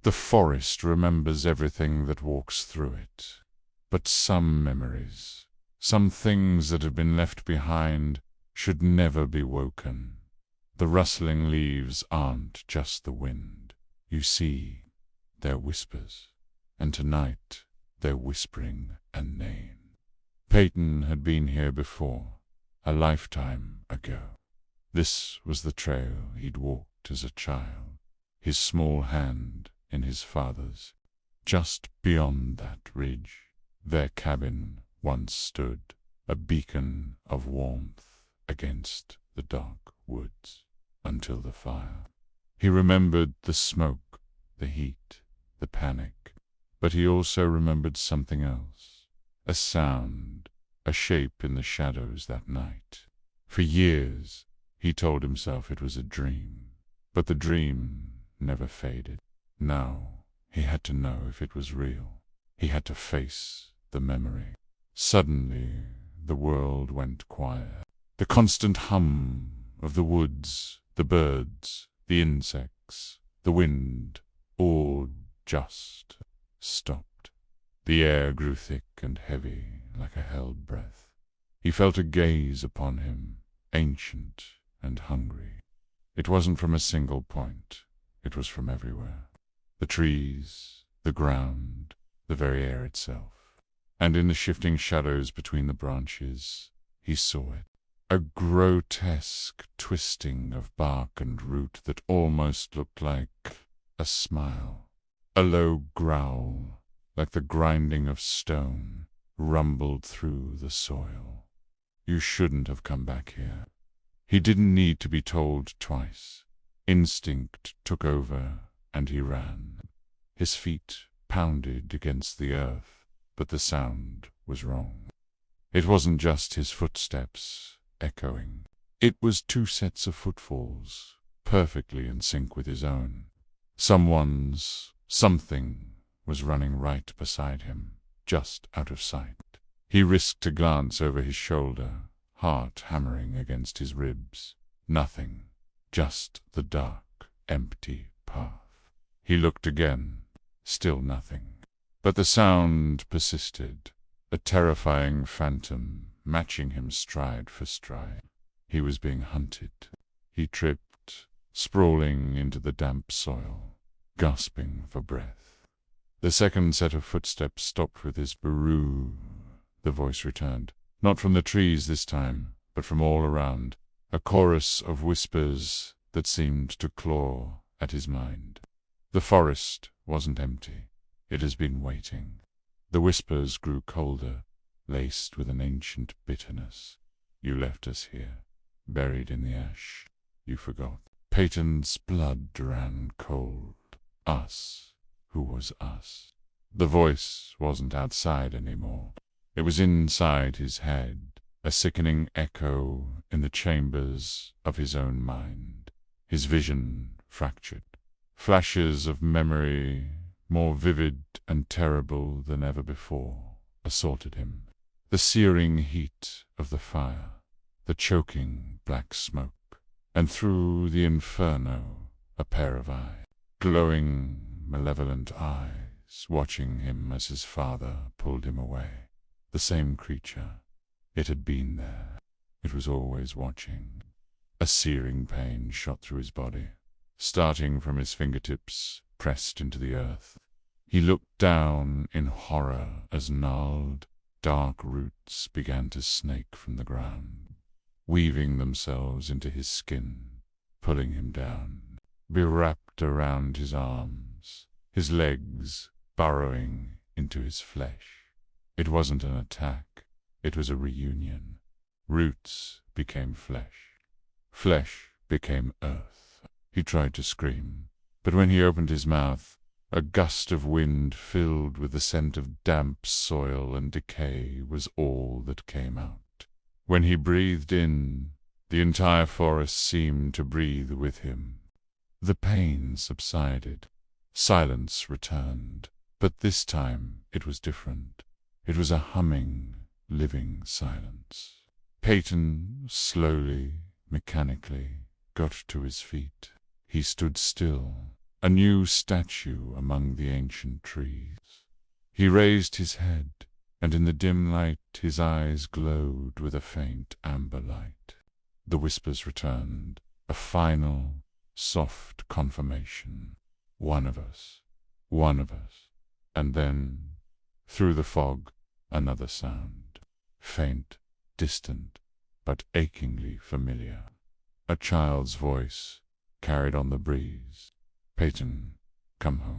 The forest remembers everything that walks through it. But some memories, some things that have been left behind, should never be woken. The rustling leaves aren't just the wind. You see, they're whispers, and tonight they're whispering a name. Peyton had been here before, a lifetime ago. This was the trail he'd walked as a child, his small hand in his father's. Just beyond that ridge, their cabin once stood, a beacon of warmth against the dark woods, until the fire. He remembered the smoke, the heat, the panic, but he also remembered something else, a sound, a shape in the shadows that night. For years, he told himself it was a dream, but the dream never faded. Now, he had to know if it was real. He had to face the memory. Suddenly, the world went quiet. The constant hum of the woods, the birds, the insects, the wind, all just stopped. The air grew thick and heavy like a held breath. He felt a gaze upon him, ancient and hungry. It wasn't from a single point. It was from everywhere. The trees, the ground, the very air itself. And in the shifting shadows between the branches, he saw it. A grotesque twisting of bark and root that almost looked like a smile. A low growl, like the grinding of stone, rumbled through the soil. You shouldn't have come back here. He didn't need to be told twice. Instinct took over, and he ran. His feet pounded against the earth, but the sound was wrong. It wasn't just his footsteps echoing. It was two sets of footfalls, perfectly in sync with his own. Something was running right beside him, just out of sight. He risked a glance over his shoulder, heart hammering against his ribs. Nothing, just the dark, empty path. He looked again, still nothing. But the sound persisted, a terrifying phantom matching him stride for stride. He was being hunted. He tripped, sprawling into the damp soil, gasping for breath. The second set of footsteps stopped with his "Baroo." The voice returned, not from the trees this time, but from all around, a chorus of whispers that seemed to claw at his mind. The forest wasn't empty. It has been waiting. The whispers grew colder, laced with an ancient bitterness. You left us here, buried in the ash. You forgot. Peyton's blood ran cold. Us. Who was us? The voice wasn't outside anymore. It was inside his head, a sickening echo in the chambers of his own mind. His vision fractured. Flashes of memory, more vivid and terrible than ever before, assaulted him. The searing heat of the fire, the choking black smoke, and through the inferno a pair of eyes, glowing, malevolent eyes, watching him as his father pulled him away. The same creature. It had been there. It was always watching. A searing pain shot through his body, starting from his fingertips, pressed into the earth. He looked down in horror as gnarled, dark roots began to snake from the ground, weaving themselves into his skin, pulling him down, be wrapped around his arms, his legs burrowing into his flesh. It wasn't an attack, it was a reunion. Roots became flesh. Flesh became earth. He tried to scream, but when he opened his mouth, a gust of wind filled with the scent of damp soil and decay was all that came out. When he breathed in, the entire forest seemed to breathe with him. The pain subsided. Silence returned, but this time it was different. It was a humming, living silence. Peyton slowly, mechanically, got to his feet. He stood still, a new statue among the ancient trees. He raised his head, and in the dim light his eyes glowed with a faint amber light. The whispers returned, a final, soft confirmation. One of us. One of us. And then, through the fog, another sound. Faint, distant, but achingly familiar. A child's voice, carried on the breeze. Peyton, come home.